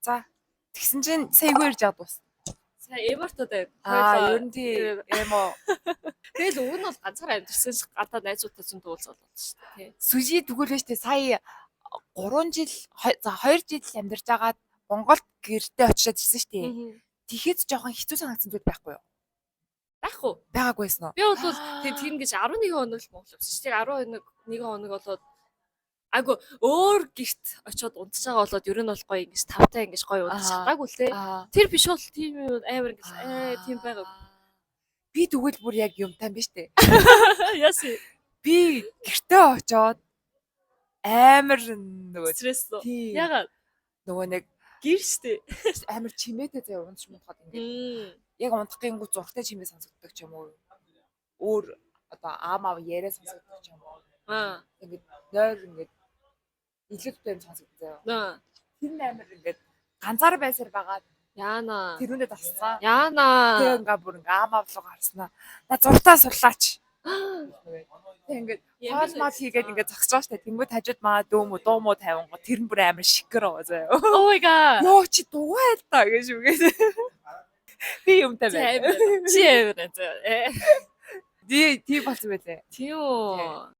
За. Тэгсэн чинь саягүй ирж байгаа дуусна. Сая Эвертод байв. Ер нь тийм уу. Тэгэл уг нь бол ганцаар амьдэрсэн шиг гадаа найзуудтай зөндөө уулзаад байна шүү дээ. Сүжи тэгвэл штэ сая 3 жил за 2 жил амьдарч агаад Монголд гэртээ очиод ирсэн штэ. Тэгэхэд жоохон хэцүү санагдсан зүйл байхгүй юу? Байхгүй. Байгаагүйсэн үү? Би бол тийм гэж 11 хоног л Монгол явсан шүү дээ. 11 хоног болоод айгу өөр гэрт очиод унтж байгаа болоод ер нь бол гоё ингэж тавтай ингэж гоё унтж чадаагүй л те. Тэр биш бол тийм амар ингэж тийм байгааг. Би тэгвэл бүр яг юмтай юм биш үү? Яси. Би гэртээ очиод амар нөгөө стресс. Ягаад нөгөө нэг гэр штэ амар чимээтэй заяа унтж муудахад ингэ. Яг унтахгүйнгүү зургтай чимээ сонсогддог ч юм уу. Өөр одоо аав яриа сонсогддог ч юм уу. Ингээд нойр ингээд илүүтэй юм сонсогдсон. Тэр амар ингээд ганцаар байсаар байгаа. Яана. Тэрүүндээ тасцсан. Яана. Тэгээ ингээ бүр ингээ аав руу гарснаа. На зуртаа сурлаач. Тэг ингээд хаалмал хийгээд ингээ зогсож байгаа штэ. Тэнгүүд хажууд маа дуу муу тавингоо тэр нь бүр амар шикэр байгаа заяа. Oh my god. Йоо чи дугай л та гэж үгээд. Би юмтай байна. Чи яваа заяа. Тий болсон байлээ. Тийм үү.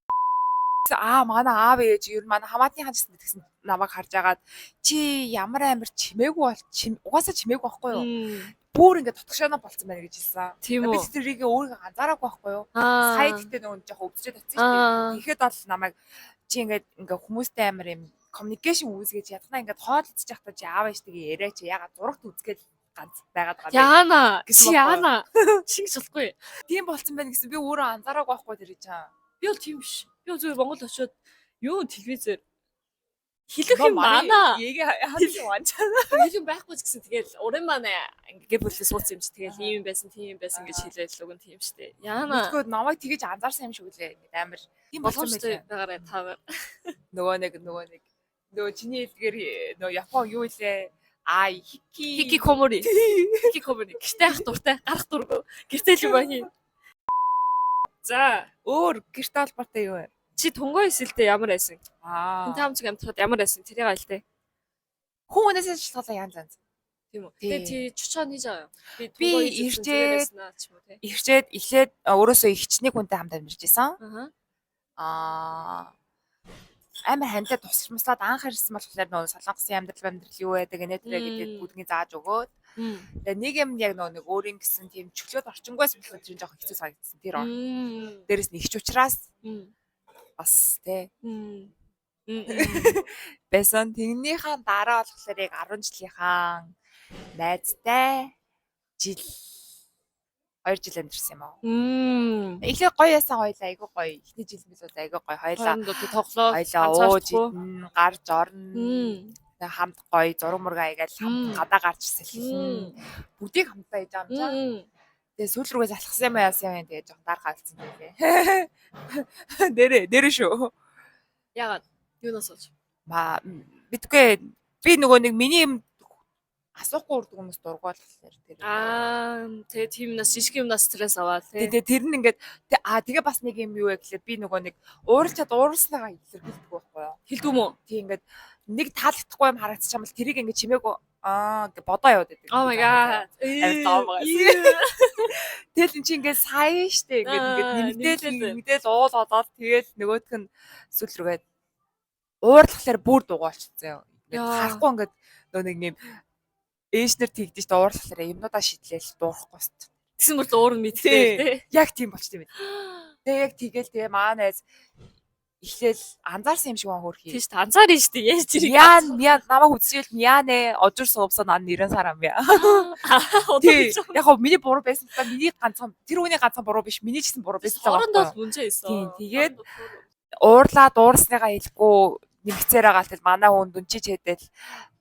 Манай аав ээж ер нь манай хамаатны хажууд гэсэн намайг харж агаад чи ямар амар чимээгүй бол угаасаа чимээгүй байхгүй юу? Бүр ингээд тотгошооноо болцсон байна гэж хэлсэн. Би тэрийг өөрийгөө ганцаараагүй байхгүй юу? Сая гэхдээ нөгөө жоохон өвдөж татсан шүү дээ. Тэгэхэд бол намайг чи ингээд хүмүүстэй амар юм communication үүсгэж яднаа ингээд хоолцож явахдаа чи аав ээжтэйгээ яриач ягаад зурагт үзгээд ганц байгаад байгаа. Яана. Яана. Шинж болохгүй. Тийм болцсон байна гэсэн би өөрөө анзаараагүй байхгүй тэр чам. Би бол тийм биш. Би зүгээр Монгол очиод юу телевизээр хэлэх юм байна. Хэлэх юм байхгүй ч гэсэн тэгэл уран маань ингээ бүлээс сууц юм чи тэгэл ийм байсан тийм байсан гэж хэлээл үг нь тийм штэ. Яана. Тэгвэл намайг тэгэж анзаарсан юм шиг үлээ. Амар тийм болсон байлээ. Байгаарай таваар. Нөгөө чиний хэлдгээр нөгөө Япон юу илээ? Хикикомори. Хикикомори. Гэртээ ах дуртай гарах дург. Гэртээ л юм аа. За, өөр гэрте албартай юу вэ? Чи тунгой эсэлтэй ямар байсан? Энд хамцаг амтрахад ямар байсан? Тэрийг айл тээ. Хүүнээс шалтгаалаа янз. Тийм үү. Тэгээ чи чучаа хийж байгаа юу? Би ирчээд эхлээд өөрөөсөө ихчний хүнтэй хамт амьдарч байсан. Амар хандлаа тусалмслаад анх харсан болохоор нөгөө солонгосын амьдрал юу байдаг нэтэрэ гэдэг бүгднийг зааж өгөөд. Тэгээ нэг юм яг нэг өөрийн гэсэн тийм чөлөөт орчингоос болохоор тэр жоохон хэцүү санагдсан тэр он. Дээрээс нь ихч учраас бас тий. Бэсэн тэгнийхэн дараа болохоор яг 10 жилийнхаа найзтай жил 2 жил амьдэрсэн юм аа. Эхлээ гоё ясан хоёлаа айгуу гоё. Эхний жил бид бол айгуу гоё хоёлаа. Тоглоо. Ууж идэн, гарч орно. Хамт гоё зураг мурга аягаал хамт гадаа гарч сэлхэн. Бүгдийг хамтдаа хийж байгаа юм чам. Тэгээ сүүл рүүгээ залхсан юм яасан юм тэгээ жоохон дарга алдсан байлээ. Дээрээ шүү. Ягаад? Юунаас олж? Битгүй би нөгөө нэг миний юм асуухгүй урд хүмүүс дургуул болохоор тэр. Тэгээ тийм нас жижиг юмнаас стресс аваад тий. Тэгээ тэр нь ингээд тэгээ бас нэг юм юу вэ гэхэлээ би нөгөө нэг ууралчаад ууралснаа илэрхийлдэг байхгүй юу? Хэлдэг юм уу? Тий ингээд нэг таалагдахгүй юм харагдчих юм бол тэрийг ингээд чимээгүй гэж бодоо яваад байдаг. Oh my god. Тэгэл эн чи ингээд сайн штэ ингээд нэмэгдээл уул олоод тэгэл нөгөөх нь сүүл рүүгээ уурлахлаар бүр дугуйлчихсан юм. Ингээд харахгүй ингээд нөгөө нэг юм ээжнэр тэгдэж дуурлахлаар юмнуудаа шидлээл дуурахгүй шүү дээ. Тэгсэн бол уур нь мэдтэй тий. Яг тийм болчтой юм. Тэгээ яг тэгэл тэгээ маа найз эхлээл анзаарсан юм шиг байна хөөрхий. Тийш анзаарна шүү дээ. Яаж чирэг. Яа намайг үзчихэл яанэ ожир суувсан ан нэрэн сарам яа. Тий. Яг хоо миний буруу байсан та миний ганцхан тэр үний ганцхан буруу биш миний ч гэсэн буруу байсан байгаа. Оронд бол мунжаа исэн. Тэгээд уурлаа дуурсныгаа хэлэхгүй нэмгцээр байгаа л манай хүн дүнчиж хэдэл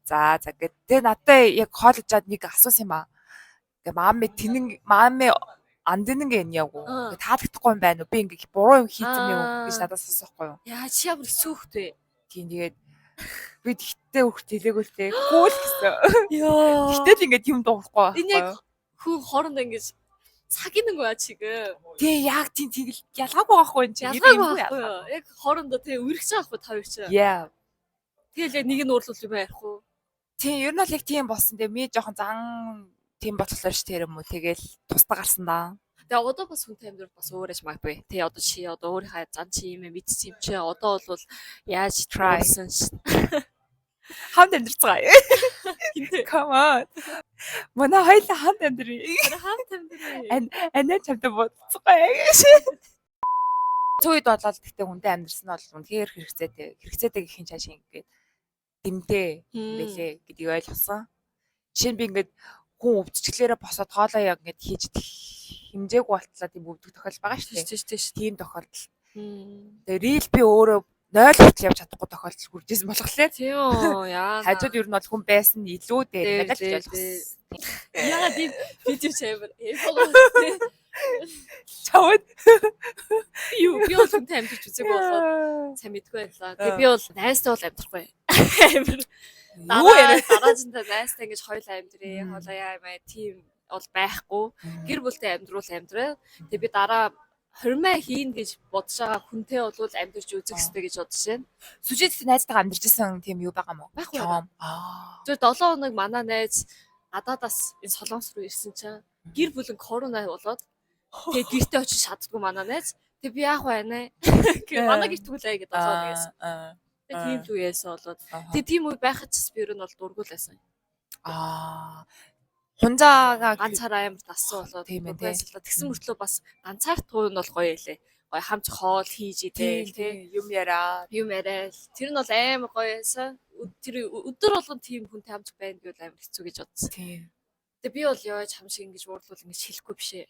за гэд тэ надад яг хоолжаад нэг асуусан юм аа. Гэ маамэ андинг яагуу. Таалагдахгүй юм байна уу? Би ингээ буруу юм хийсэн юм гэж надад асуухгүй юу? Яа чи ямар хэцүүхтэй. Тийм тэгээд би тэгтээ хөрт хэлээгүүл тээ. Гүүл гэсэн. Йоо. Тэгтэл ингээ тийм дуурахгүй байна. Энэ яг хүн хоорондоо ингээ цагийн нэг чиг. Тий яг тийм тэгэл ялгаагүй байхгүй юм чи. Яг хоорондоо тий үргэж байгаа байхгүй та хоёр чи. Яа. Тэгэл яг нэг нь уурлуул юм ярихгүй. Тийм ер нь бол яг тийм болсон. Тэгээ ми жоохон зан тийм бодлоор ш тэр юм уу. Тэгэл тусдаа гарсан да. Тэгээ одоо бас хүнтэй амьдрал бас өөр аж магадгүй. Тэгээ одоо чи одоо өөрийнхөө зан чи юм мэдсэн юм чи одоо бол яаж tryсэн Хамт амьдрцгаа. Come on. Манай хоёулаа хамт амьдрий. хамт амьдрий. Анаа чамтай бодцгаа гэж. Цууд болоод гэхдээ хүнтэй амьдрсан бол үнэхээр хэрэгцээтэй гэхин чааш ингээд дэмтэй байлээ гэдгийг ойлгосон. Жишээ нь би ингээд хүн өвдчихлээрээ босоод хоолоо яг ингээд хийж хэмжээгүй болтлоо тийм өвдөх тохиолдол байгаа шүү дээ. Тийм тохиолдол. Тэгээ рил би өөрөө 0 хүртэл явж чадахгүй тохиолдол хүрдээсэн болохоор тийм үү яа. хажууд ер нь бол хүн байсан илүү дээ гэж ойлгосон. Яа тийм видео чамер. Чавд юу би бол хүнтэй амьдарч үзег болоод сайн мэдгүй байлаа. Тэгээ би бол найстай бол амьдрахгүй. Дараажинтай найстай ингэж хоёул амьдрээ. Хоолоо яа маа тийм бол байхгүй. Гэр бүлтэй амьдруул амьдраа. Тэгээ би дараа хормоо хийн гэж бодож байгаа хүнтэй бол амьдарч үзэх хэрэгтэй гэж бодож байна. Сүжигт найзтайгаа амьдарч исэн тийм юу байгаа мó? Байхгүй. Зөв 7 хоног манай найз гадаадаас энэ Солонгос руу ирсэн чинь гэр бүлэн корона болоод тэгээ гэртээ очиж чаддгүй манай найз. Тэгээ би яах вэ? Манай гэрт түлээ гэдэг болоод гэсэн. Тэгээ тийм л үеэс болоод тэгээ тийм үе байхад ч би ер нь бол дургуулсан. Хунзаага ганцаараа амар тассан болоод тийм ээ тэгсэн мөртлөө бас ганцаар туун бол гоё ялээ. Гоё хамт хоол хийж идэл тий юм яриа. Тэр нь бол амар гоё байсан. Тэр өдөр болгон тийм хүнтэй хамт байна гэвэл амар хэцүү гэж бодсон. Тийм. Тэгээ би бол яаж хам шиг ингэж уурлуул ингэж хэлэхгүй биш ээ.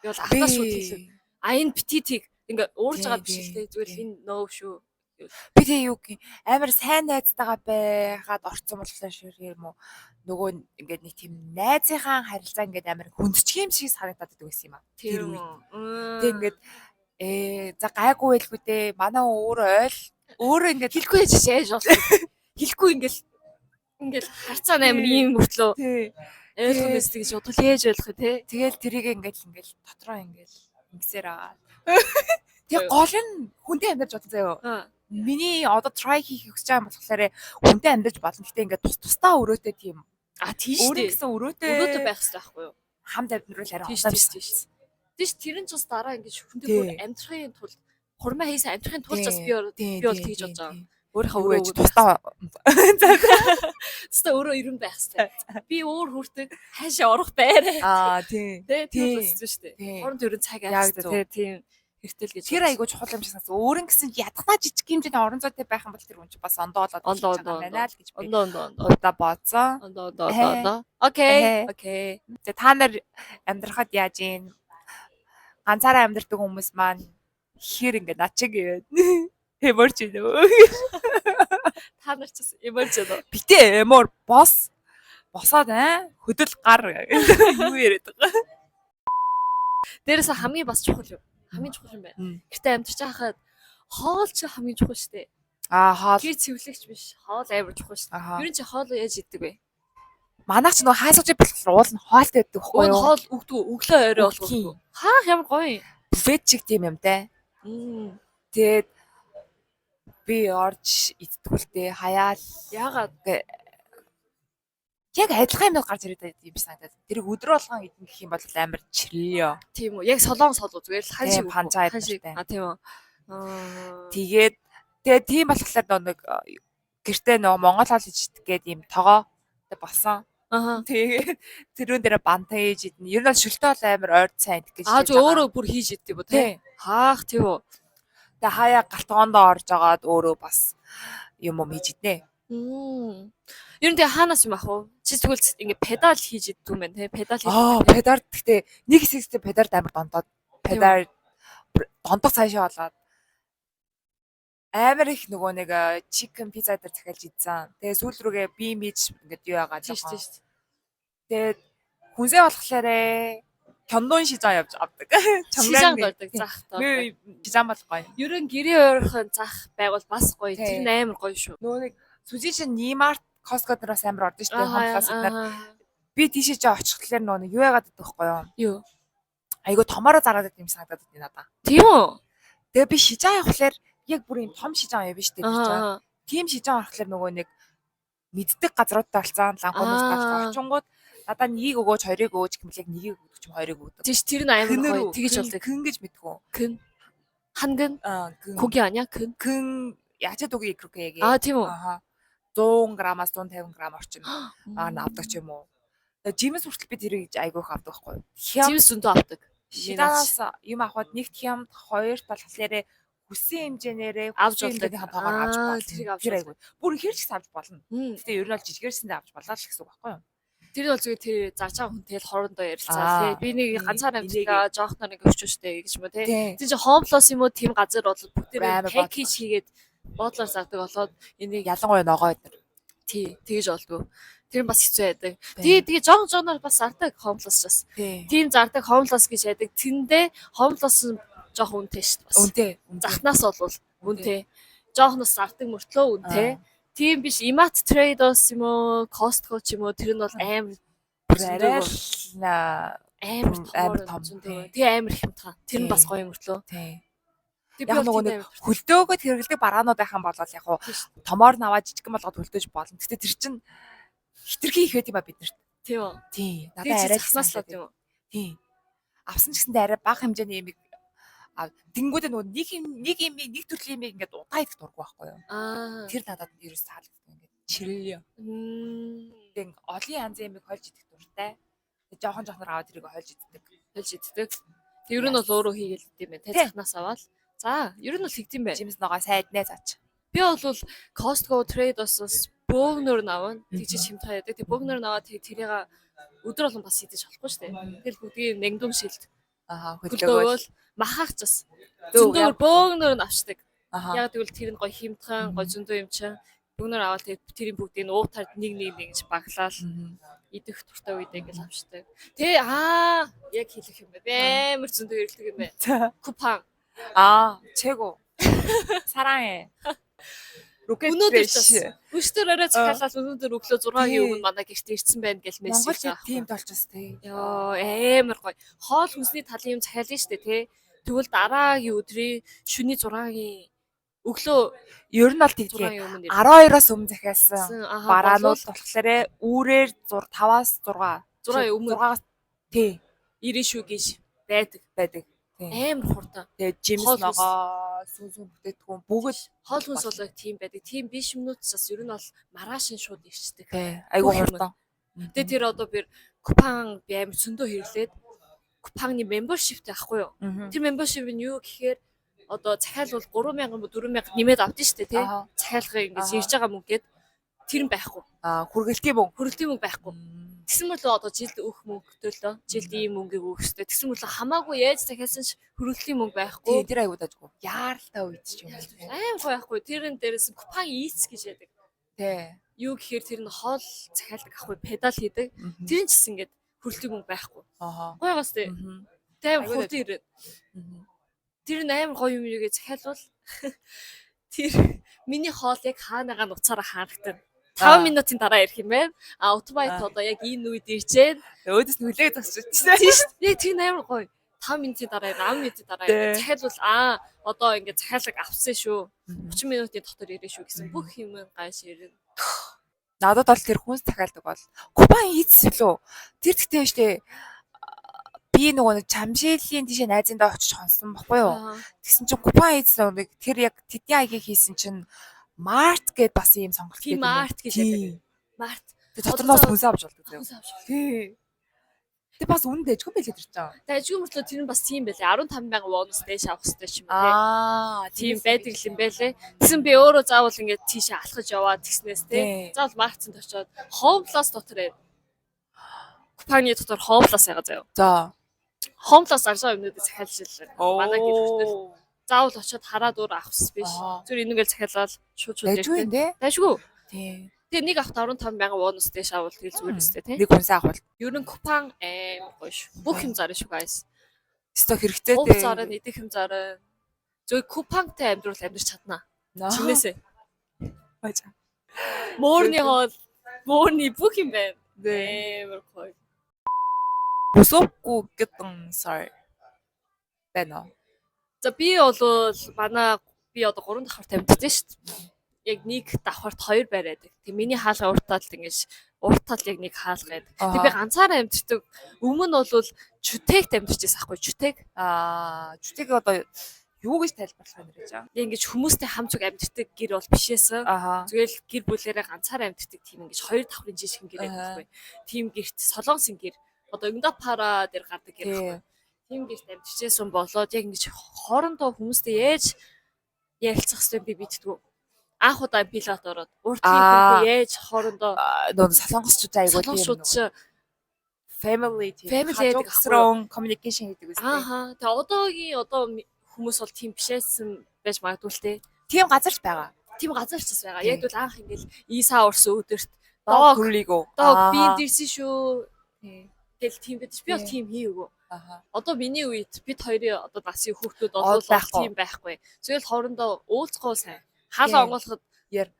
Би бол ахнаа шууд хэлээ. Энэ бититийг ингээ уурж байгаа биш л дээ. Зүгээр энэ нөө шүү. Би тэг юу гэх амар сайн найзтайгаа байгаад орцсон болохоор шир юм уу нөгөө ингээд нэг тийм найзынхаа харилцаа ингээд амар хүндчих юм шиг санагдаад байдаг байсан юм аа. Тэр үү. Тэг ингээд за гайгүй байлгүй дээ. Манай өөрөө ингээд хэлэхгүй яж яаж болсон. Хэлэхгүй ингээл харцаа амар ийм мөртлөө. Ойлгомжтой гэж бодвол яаж ойлгох вэ те? Тэгэл тэрийг ингээл дотроо ингээл ингэсээр байгаа. Тэг гол нь хүнтэй амьдарч бодсон заяа. Миний одоо try хийх хүсэж байгаа юм болохоор хүнтэй амьдарч болно. Гэтэ ингээд тусдаа өрөөтэй тийм. Тийм шүү дээ. Гэсэн өрөөтэй байх хэрэгтэй байхгүй юу? Хамт амьдрал арай хосоо. Тийш тэр нь ч бас дараа ингээд хүнтэй бүр амьдрахын тулд хурмаа хийсэн амьдрахын тулд бас би бол тэгж бодож байгаа. Өөрийнхөө өрөөж тусдаа өөрөө ирэн байх хэрэгтэй. Би өөр хүртэг хаашаа орох байраа. Тийм. Тийм болсон шүү дээ. Хорон төрön цаг авчихсан. Тийм хэрэгтэй л гэж. Тэр айгуу чухал юм шиг санагдсан. Өөрөн гэсэн ядгнаа жижиг хэмжээний орон зайтай байх юм бол тэр хүн чинь бас ондоо болоод байна л гэж би. Удаа бооцсон. Ондоо. Окей. За та нар амьдрахад яаж ийн? Ганцаараа амьдрдаг хүмүүс маань хэр ингэ над чиг эморч нөө. Та нар ч эморч нөө. Битээ эмор босоод хөдөл гар юу яриад байгаа. Дээрээс хамгийн бас чухал юу? Хамгийн чухал юм байна. Гэртээ амьдарч байхад хоол ч хамгийн чухал шүү дээ. Хоол. Гэр цэвэрлэгч биш. Хоол амар чухал шүү дээ. Юу ч хоол яаж иддэг вэ? Манайх ч нөгөө хаасууж болох уул нь хоолтой байдаг байхгүй юу? Хоол өглөө орой болгох. Хаах ямар гоё. Буфет чиг тийм юм те. Тэгээд би орж идтгүүлтэй хаяал яагаад яг адилхан юм гарч ирээд юм санагдаад. Тэрийг өдрө болгон идэх гэх юм бол амар чирлээ. Тийм үү. Яг солонгос хоол зүгээр л хан шиг панчаа идэх. Тийм үү. Тэгээд тийм болохоор нэг гэртээ нөгөө Монгол хоол ичдэг гээд юм тоогоо болсон. Тэгээд тэрүүн дээр бантаа хийж идэнэ. Ер нь шөлтөө бол амар ойр сайн идэх гэж. Зөв өөрөө бүр хийж идэх юм уу те. Хаах тийм үү. Тэгээ хаяа галтгоондоо орж агаад өөрөө бас юм хийж иднэ. Ер нь тэгээ хаанаас юм ах вэ? Чи тэгвэл ингэ педал хийж идэх юм байна те. Педал хийж. Педал гэхдээ нэг хэсэгт педалд амар дондоод. Педал дондох цаашаа болоод амар их нөгөө нэг чикен пицца дээр захиалж идсэн. Тэгээ сүүл рүүгээ би мэж ингээд юу яагаад байгаа. Тэгээд хүнсээ болохоор кёндон шижаа явж авдаг. Шижаан болдог зах тоо. Шижаан бол гоё. Ер нь гэрээ ойрхон зах байгуул бас гоё. Тэр нь амар гоё шүү. Нөгөө нэг сүжиж Нимарт Costco дээр бас амар ордон шүү дээ. Хонхоос нар би тийшээ ч очихлаар нөгөө юу яагаад гэдэг вэ хөөе. Юу. Айгу томороо зараад байт юм санагдаад байна надаа. Тийм үү? Тэгээ би шижаа явахлаар яг бүр юм том шижаа явна шүү дээ. Тийм шижаа орохлоор нөгөө нэг мэддэг газруудтай болсон лан хүмүүстэй болсон. Орчингууд надаа нёгийг өгөөч, хоёрыг өгөөч гэмэл яг нёгийг өгдөг ч юм хоёрыг өгдөг. Тийш тэр нь амар гоё тэгэж болдог. Кэн гэж мэдгүй. Кэн. Хангэн. Коги аня кэн. Кэн ячаад үгүй крокег. Тийм үү. 100 грамаас 150 грамм орчим авдаг ч юм уу. Жимс хүртэл би тэрийг айгүйх авдаг байхгүй. Жимс зөндөө авдаг. Шиданаас юм авахад нэг хямд хоёр болохоор хүссэн хэмжээнээрээ авч болдог тоогоор авч болно. Тэрийг авч тэр айгүй. Бүр ихэрч авч болно. Гэтэ ер нь бол жижигэрсэндээ авч болоо л гэсэн үг байхгүй юу? Тэр бол зүгээр тэр зарж байгаа хүнтэй л хоорондоо ярилцаа тий. Би нэг ганцаар амьдгаа жоохноор ингэ өчөштэй гэж юм уу тий. Тэр чинь хомлос юм уу тийм газар бол бүгдээ пакэж хийгээд бодлоор зардаг болоод энийг ялангуяа ногоо эдэр. Тий, тэгэж болдгоо. Тэр бас хэцүү байдаг. Тэгээ жооноор бас зардаг хомлосчаас. Тийм зардаг хомлос гэж яадаг. Тэндээ хомлос жоох үнэтэй шүү дээ. Үнэтэй. Захнаас бол үнэтэй. Жоохноос зардаг мөртлөө үнэтэй. Тийм биш Imat Trade-оос юм уу, Costco ч юм уу тэр нь бол амар амар том. Тэгээ амар хямдхан. Тэр нь бас гоё мөртлөө. Тийм. Яг нөгөө нэг хөлдөөгөд хэрэгэлдэг бараанууд байхan болол яг уу томоор наваа жижигэн болгоод хөлдөөж болно. Гэтэ тэр чинь хитрхи их байт юм а биднэрт. Тийм үү. Тийм. Надад арай захнааслаад юм уу? Тийм. Авсан ч гэсэндээ арай бага хэмжээний юм тэнгүүдээ нөгөө нэг төрлийн юм ингээд удаа идэх дурггүй байхгүй юу? Тэр надад ерөөс таалагддаг ингээд чирэл. Тэг олон янзын юмыг хольж идэх дуртай. Тэг жоохноор аваад тэрийг хольж иддэг. Тэг ер нь бол өөрөө хийгээл идэв юм байна. Тэ захнаас аваад. За, ер нь бол хийгдэм бай. Жимс ногоо сайднаа цаач. Би бол Costco Trade-оос бөөгнөр наваа. Тэгж хэмтээ яадаг. Тэг бөөгнөр наваа тэрийг өдөр болгон бас идэж болохгүй шүү дээ. Тэр бүгдийг нэгдүн шилд. Хөлдөөвөл махаагчаас. Зөндөө бөөгнөр нь авчдаг. Яг тэгвэл тэр нь гоё хэмтхэн, гоё зөндөө юм чинь. Бөөгнөр аваад тэрийн бүгдийг уутаар нэг гэж баглаад идэх туртай үед ингээл авчдаг. Тэ яг хэлэх юм бэ. Амар зөндөө ирэлдэг юм бэ. Купон. 최고. 사랑해. Өнөөдөр өчтөр захиалаад өнөөдөр өглөө 6-гийн өмнө манай гэрт ирсэн байна гэж мессеж авах. Тийм толчос тий. Йоо амар гоё. Хоол хүнсний талын юм захиална шүү дээ тий. Тэгвэл дараагийн өдрийн шөнийн 6-гийн өглөө ер нь бол тэгдэг. 12-оос өмнө захиалсан бараанууд болохоор үүрээр 5-аас 6 өмнө тий. ирэн шүү гэж байдаг. Амар хурдан. Тэгээ жимс ногоо сүнс бүтээтгүн бүгд хоол хүнс бол тийм байдаг. Тийм биш минутаас ер нь бол маргаашин шууд ирчдэг. Айгуу хурдан. Тэгээ тэр одоо би купон амар зөндөө хэрэглээд купоны membership таахгүй юу? Тэр membership нь юу гэхээр одоо захиалвал 3000 бо 4000 нэмээд авдсан шүү дээ тий. Захиалгыг ингэж ирж байгаа мөнгөд тэр нь байхгүй. Хүргэлтийн мөнгө байхгүй. Тэгсэн мэт л одоо жилд өөх мөнгөтэй л доо. Жилд ийм мөнгөийг өөх хэрэгтэй. Тэгсэн мэт л хамаагүй яаж захиалсан ч хүргэлтийн мөнгө байхгүй. Тэр аягүй дажгүй. Яаралтай үед ч юм уу. Амар байхгүй. Тэрэн дээрээс купон ийц гэж яадаг. Тий. Юу гэхээр тэр нь хоол захиалдаг ахгүй педал хийдэг. Тэр нь ч гэсэн ингээд хүргэлтийн мөнгө байхгүй. Гойгоос тий. Тэр хурдан ирээд. Тэр нь амар гоё юм юугээ захиалвал тэр миний хоол яг хаанагаа нуцаараа харагдана. 5 минутын дараа ирэх юм байна. Автобайт одоо яг энэ үед иржээ. Өөдөөс нүлээ засчихсан. Тийм шүү. Яг тэр амар гоё. 5 минутын дараа 10 минутын дараа захиалвал одоо ингээд захиалга авсан шүү. 30 минутын дотор ирэх шүү гэсэн бүх юм гайш ирнэ. Надад бол тэр хүнс захиалдаг бол купон ийц лөө. Тэр гэхдээ штэ би нөгөө нэг чамшилийн тийшээ найзындаа очиж хонсон баггүй юу. Тэгсэн чинь купон ийц нэг тэр яг тэдний аягийг хийсэн чинь Март гэд бас ийм сонголт гэдэг. Март гэж яадаг. Март. Тэгээ доторноос хүнс авч болдог зөө. Тий. Тэгээ бас үнэн дэжгүй байлээ тэр чинь. Тэгээ дэжгүй мөртлөө тэр нь бас тийм байлээ. 15,000 вонос дэш авах хэрэгтэй юм байна. Тийм байдаг юм байлээ. Тэгсэн би өөрөө заавал ингээд тийшээ алхаж яваад тэгснээс тий. Заавал маркцанд очиод Homeless дотор купоны дотор Homeless ягаа заяа. За. Homeless аржаа юмнуудыг захиалж илээ. Манай гэр хүртэл заавал очиод хараад өөр авахс биш. Зүр энэгээр захиалаад шууд ирдэг. Дайшгүй. Тий. Тэгээ нэг авт 15,000 вонос дэш авал тэгэл зүгээр өстэй тий. Нэг хүнс авах. Ер нь купон амар гоё шүү. Бүх юм зарна шүү guys. Өстой хэрэгтэй дээ. Зарна, идэх юм зарна. Зөв купонтай амьдрал амьдарч чаднаа. Чинээсээ. Бачаа. Морны хоол, морны бүх юм байна. Амар гоё. Бусуугүй гэдэн sorry. Бэнэ. За би бол манай би одоо 3 давхар тамирчсан шүү дээ. яг нэг давхарт хоёр бариад. Тэг миний хаалга урт талд ингэж урт тал яг нэг хаалга байдаг. Тэг би ганцаараа амьддаг. Өмнө нь бол чүтэйгт амьдарч байсан аахгүй чүтэйг. Чүтэйг одоо юу гэж тайлбарлах юм бэ чаа? Яг ингэж хүмүүстэй хамт амьддаг гэр бол бишээсэн. Зүгээр л гэр бүлээрээ ганцаараа амьддаг тийм ингэж хоёр давхрын жишгэн гэр байдаг байхгүй. Тийм гэрт солонгосын гэр. Одоо Индапара дээр гардаг гэр байхгүй. Тийм гэрт амьдчихсэн болоод яг ингэж хоорондоо хүмүүстэй яаж ярилцах хэрэгтэй би мэдтгүү. Анх удаа пилот ороод уртлын хүнтэй яаж хоорондоо нөө солонгосчууд айгуу тийм family гэдэг strong communication гэдэг үстэй. Тэгээ одоогийн хүмүүс бол тийм бишээсэн байж магадгүй л те. Тийм газарч байгаа. Тийм газарч байгаа. Яг бол анх ингээл Иса урсан өдөрт дог хүрлийгөө. Дог би дэрсэн шүү. Тэгэл тийм байдаг. Би бол тийм хийгээгүй. Одоо миний үед бид хоёрын одоо насын хүүхдүүд олуулах тийм байхгүй. Зөвхөн хоорондоо уулзахгүй сайн. Хаалга онгоолоход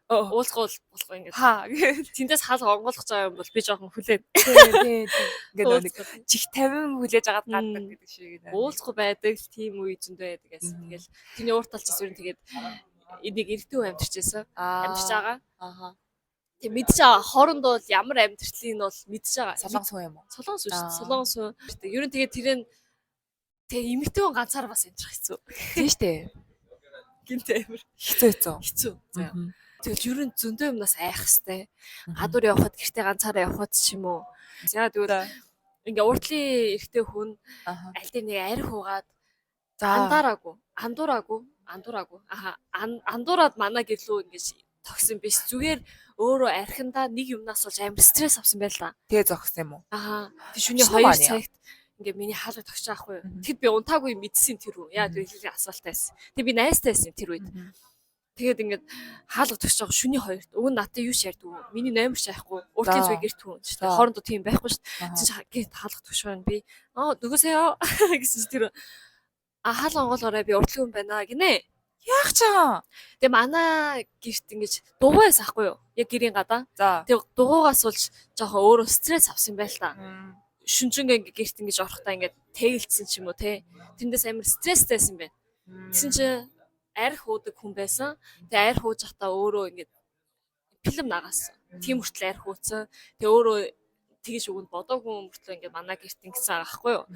уулзахгүй болохгүй ингээд. Тэндээс хаалга онгоолгож байгаа юм бол би жоохон хүлээн. Тий. Ингээд нэг чих 50 хүлээж агаад гаддаг гэдэг шиг нэ. Уулзахгүй байдаг л тийм үе зөндөө байдаг гэсэн. Тэгэл тэний урт талч зүрийн тэгээд энийг эрдэнэ амьдэрчээсэн. Амьдэрч байгаа. Тэг мэдж байгаа. Хоорондоо бол ямар амьдралыг нь бол мэдж байгаа. Солонгос хүн юм уу? Солонгос шүү дээ. Солонгос хүн. Ер нь тэгээд тэрэн тэг эмэгтэй хүн ганцаар бас амьдрах хэцүү. Тийм шүү дээ. Гинт амир хэцүү. Тэгэл ер нь зөндөө юмнаас айх хэвээр. Гадуур явхад гэртээ ганцаараа явхад ч юм уу. За тэгвэл ингээ уртлын эрэгтэй хүн аль дээр нэг арх угаад андуураагүй. Андуураад манай гэрлүү ингэж тогсон биш. Зүгээр өөрөө архиндаа нэг юмнаас болж амар стресс авсан байлаа. Тэгээ зогсон юм уу? Тэг шөнийн 2 цагт ингээ миний хаалга тогч аахгүй юу. Тэгэд би унтаагүй мэдсэн тэр үү. Яа тэр хэлээ асфальтаас. Тэг би найстай байсан тэр үед. Тэгээд ингээд хаалга тогч байгаа шөнийн 2-т. Өгн надад юу ч ярьдгүй. Миний номер ч айхгүй. Уртлын зүг гэрт хүн ч тийм хоорондоо тийм байхгүй шүү дээ. Чи хаалга тогч байна би. Нөгөөсөө гэсэн тэр хаалга онгоолоорой би уртлын хүн байна гинэ. Яах ч байгаа. Тэгээ манай гэрт ингэж дугуйс ахгүй юу? Яг гэрийн гадаа. Тэг дугуйгаас болж жоохон өөрөө стресс авсан байл та. Шүнжэнгээ гэрт ингэж орохдоо ингээд тэгэлцсэн ч юм уу те. Тэндээс амар стресстэйсэн байна. Тэгсэн чи арх уудаг хүн байсан. Тэгээ арх ууж захтаа өөрөө ингээд фильм нагаасан. Тийм хүртэл арх ууцсан. Тэгээ өөрөө тэгэж өгөнд бодоогүй мөртлөө ингээд манай гэрт ингэсэн байгаа байхгүй юу?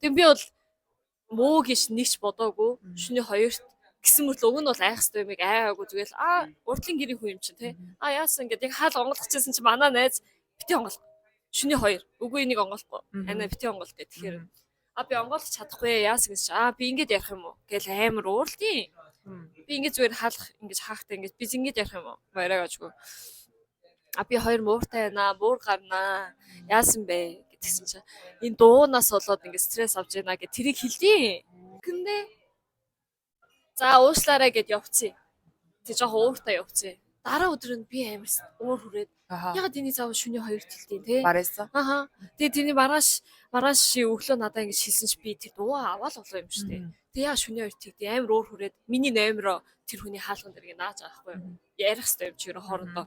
Тэг би бол муу гэж нэгч бодоогүй. Шөнийн 2-т гэсэн мөртлөө өгн бол айх хэвээр юмыг айгаагүй зүгээр л уртлын гэрийн хүн юм чинь те. Яасан ингээд яг хаал онгойлгочихсэн чи манай найз бити онгойлго. Шөнийн 2. Үгүй энийг онгойлгохгүй. Ана бити онгойлго гэх. Тэгэхээр би онгойлгох чадахгүй яасан гэж би ингэж ярих юм уу? Гэл амар ууралтын. Би ингэж зүгээр хаалах ингэж хаахтай ингэж би ингэж ярих юм уу? Баяраагачгүй. Би 2 мууртай байна. Муур гарнаа. Яасан бэ гэдгсэн чи энэ дуунаас болоод ингэ стресс авч байна гэж тэрийг хэлдیں۔ Гүндээ за уушлаарай гэд явцیں۔ Тэг жоохон ууртай явцیں۔ Дараа өдөр нь би амар уур хүрээд ягаад энийг заавал шөнийн 2-т хэлтийн те. Барайсан. Тэгээ тэрний маргааш өглөө надаа ингэж хэлсэн чи би тэр дуугаа аваад болоо юм шүү дээ. Тэг яа шөнийн 2-т хэлтий амар уур хүрээд миний номероо тэр хүний хаалган дээр ингэ нааж байгаа байхгүй юу. Ярих хэвээр юм чи ерөн хоорондоо.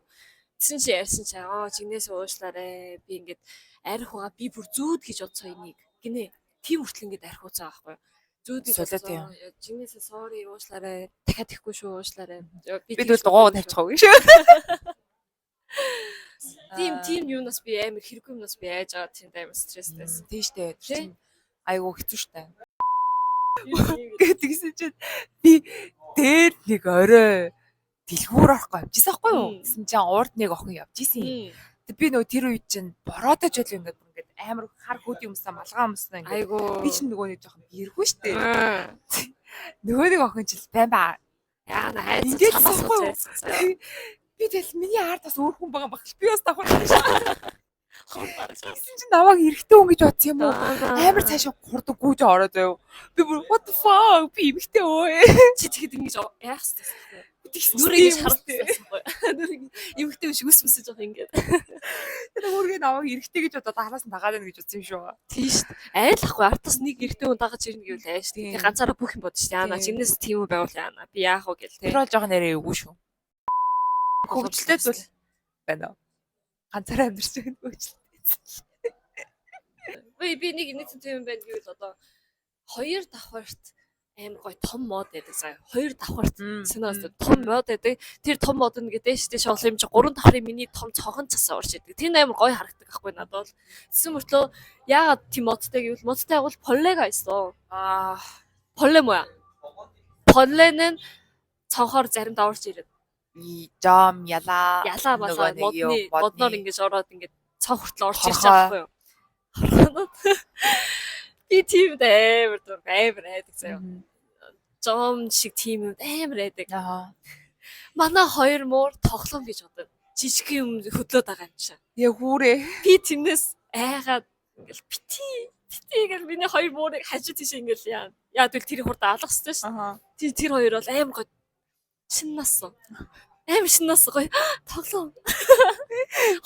Тэгсэн чи ярьсан чи жигнээс уушлаарай. Би ингэж арх угаа би бүр зүүд гэж бодсоо энийг гинэ. Тийм хүртэл ингэ арх ууцаа байхгүй юу. Зүүд гэж бодсоо. Жигнээсээ sorry уушлаарай. Дахиад ихгүй шүү уушлаарай. Би тэгвэл дугаагаа тавьчихгүй шүү. Тийм юунаас би амар хэрэггүй юмнаас би айж байгаа тийм амар стресстэйсэн. Тийм штэ. Айгуу хэцүү штэ. Гэтгсэн чинь би дээр нэг орой дэлгүүр орохгүй явжсэн байхгүй юу? Гэсэн чинь урд нэг охин явжсэн. Тэг би нөгөө тэр үед чинь бороотой ч үл ингээд амар хар хөд юмсан малгай юмсан ингээд. Айгуу. Би чинь нөгөө нэг жоохон биргүй штэ. Нөгөө нэг охин ч бай. Яа на хайц цамаас. Би тэгэл миний ард бас өөр хүн байгаа баг. Би бас давхар таашаа. Гэсэн чинь намайг эргэтэй хүн гэж бодсон юм уу? Амар цаашаа хурдаг гүйж ороод заяа. Би бүр what the fuck би эмэгтэй өө. Чи тэгэхэд ингэж яах вэ? Нүрийг харахгүй. Эмэгтэй биш үсмэсэж байгаа ингээд. Тэр өөргөө намайг эргэтэй гэж бодоод араас нь дагаад байна гэж бодсон юм шүү. Тийм шүү дээ. Айлахгүй артаас нэг эргэтэй хүн дагаж ирнэ гэвэл айш. Тэгээ ганцаараа бүх юм бодож шүү. Яана жимнээс тийм үү байвал яана. Би яах вэ гэл тэ. Тэр бол жоохон нэрээ өвгөө шүү. Хөгжилтэй зүйл байна. Ганцаараа амьдэрч байгаа хөгжилтэй. Би нэг тийм юм байна гэвэл одоо 2 давхарт амар гоё том мод байдаг заяа. 2 давхарт синаас том мод байдаг. Тэр том мод нэгэ дээш дээш олон юм чи 3 давхрын миний том цогон цасаа урж идэг. Тэр амар гоё харагддаг байхгүй надад бол. Тэсэн мөртлөө яагаад тийм модтай гэвэл модтай агуул поллега 있어. полле 뭐야? полле는 цонхоор заримдаа урж ирээд. 이 점 ялаа малаа модноор ингэж ороод ингэж цонх хүртэл орж ирж байгаа байхгүй юу? Би тийм амар айдаг заяа. Жом шиг тийм амар айдаг. Манай хоёр муур тоглоом гэж бодод. Жижиг юм хөдлөөд байгаа юм шиг. Яг хүрээ. Би тэрнээс айгаад ингээл бити гэж миний хоёр муурыг хажуу тийш ингээл яа тэгвэл тэрийг хурд алгах хэрэгтэй шүү. Тэр хоёр бол амар гоё шиннасан. Амар шиннасан гоё тоглоом.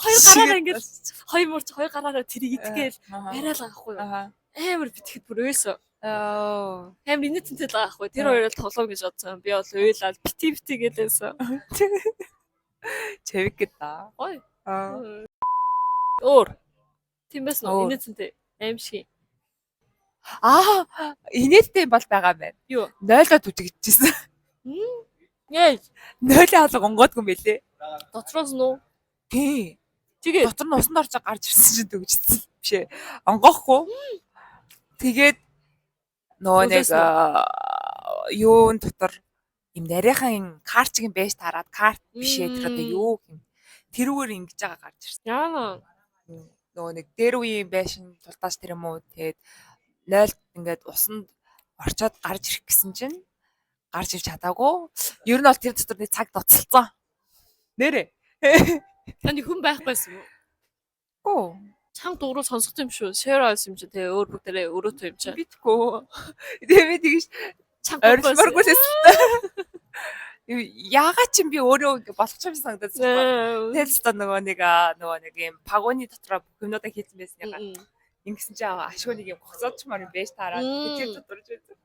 Хоёр гараараа ингээл хоёр муурч хоёр гараараа тэрийг идгээл яриад байгаа байхгүй юу? Амар битгэд бүр өйсөө. Амар инээдтэй л байгаа хгүй. Тэр хоёроо тоглоом гэж бодсон. Би бол уйлаад бити гэлээсэн. 재밌겠다. Ой. Өөр. Тиймээс нөө инээдтэй аим шиг. инээдтэй бол байгаа байна. Юу? 0-д үжигдчихсэн. Яа. 0-ийн алга онгоодгүй юм бэлээ. Дотроос нөө. Тий. Тэгээ дотор нь усанд орж гарч ирсэн чинь төгжсөн биш ээ. Онгоохгүй. Тэгээд нөгөө нэг юун дотор юм нарийнхан картчгийн бэж тараад карт бишээ тэр одоо юу юм тэрүүгээр ингэж байгаа гарч ирсэн. Яа. Нөгөө нэг дээр үеийн байшин тултаас тэр юм уу тэгээд 0-д ингээд усанд орчоод гарч ирэх гэсэн чинь гарч ирч чадаагүй. Ер нь бол тэр дотор нэг цаг доцолцсон. Нэрээ. Таны хүн байхгүйсэн үү? Оо. Чанга дууруу сонсох юм шүү. Share авсан юм чи тэгээ өөр бүгдээрээ өрөөтэй юм чи. Битгөө. Тэгээ тэгэж чанга орчморгүйсэн. Яагаад ч би өөрөө ингэ болох юм санагдаж байна. Тэгэл нөгөө нэг юм пагоны дотроо хүмүүдээ хийсэн байсан яга. Ингэсэн чи ашгүй нэг юм гоцоочмаар юм байж таараад тэр доторж байсан.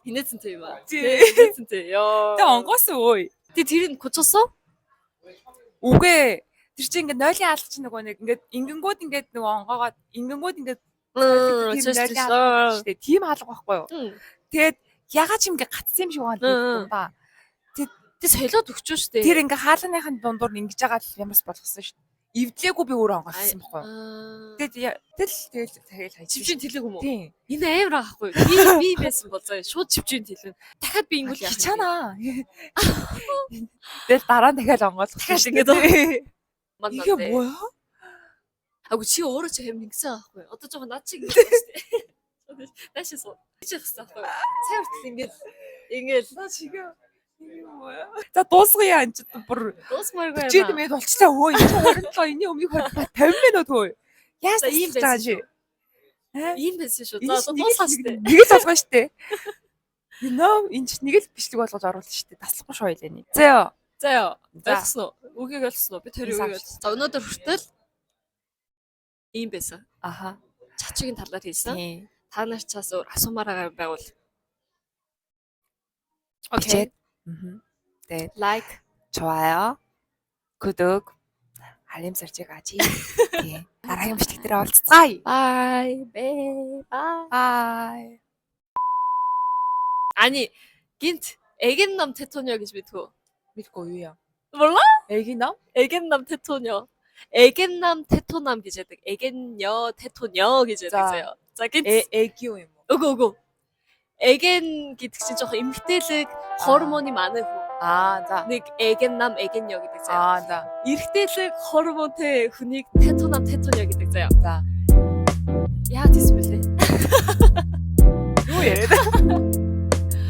Хинээцэнтэй юм аа. Хинээцэнтэй. Ёо. Тэ онгоос өө. Тэр нь кучсоо? Үгүй. Тэр чинь ингээд 0-ийн алга чинь нөгөө нэг ингээд ингэнгүүд ингээд нөгөө онгоогоод ингэнгүүд ингээд тийм алга байхгүй юу? Тэгээд ягаад ч ингээд гацсан юм шиг байна да. Тэ солиод өгчөө штэ. Тэр ингээд хаалганыхын дундуур ингэж байгаа л ямарс болгосон штэ. Ивдлээгүй би өөрөө онгоолсон байхгүй юу? Тэгэл хайж чивжин тэлэг юм уу? Тийм. Энэ амар аахгүй. Би байсан бол заа шууд чивжин тэлэн. Дахиад би ингэвэл яах вэ? Чанаа. Тэгэл дараа нь дахиад онгоолох. Дахиад ингээд 이게 뭐야? 아고 지 өөрөө ч хэм нэгсэн аахгүй. Одоо жоохон над чиг ингэсэн шүү дээ. Наашаас хийчих хэрэгтэй аахгүй. Сайн хүртэл ингээд 나 지금 이게 뭐야? За дуусгая энэ ч бүр дуусмааргүй чи дэмэд болчихлаа. Өө энэ 27 энэ өмнөх 50 минут хөө. Яаж ийм байгаа чи? Ийм байсан шүү. За дуусгаа штэ. Нэг л болгоо штэ. Энэ ч нэг л бичлэг болгож оруулсан штэ. Таслахгүй шүү ойлаа. Заяа. Ойлгосон уу? Үгийг ойлгосон уу? Би тэр үгийг ойлгосон. За өнөөдөр хүртэл ийм байсан. Аха. Чачгийн талаар хийсэн. Та нар чаас өөр асуумаар байгаа байгуул. Окей. 네. Like, 좋아요, 구독, 알림 설정까지. 네. 나랑 비치들어 올цгаая. Bye. Bye. 아니, гинт 애견남 테토녀 гэж мэдгүй. 믿고 유야. 몰라? 애기남? 애견남 테토녀. 애견남 테토남 гэж яддаг. 애견녀 테토녀 гэж яддаг. За гинт 애기요 юм уу? Үгүй. 애견 гэдэг чинь жоохон эмгтээлэг гормоны манай хүн. За. Нэг 애견남 애견녀 гэдэг заяа. За. Эрэгтэйлэг гормонтой хүнийг 테토남 테토녀 гэдэг заяа. За. Яа тийс бэлээ. Юу яриад?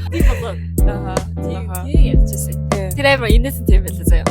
Тийм болоо. Тийм ярьчихсан. Тэр амар инээсэн тийм байлаа заяа.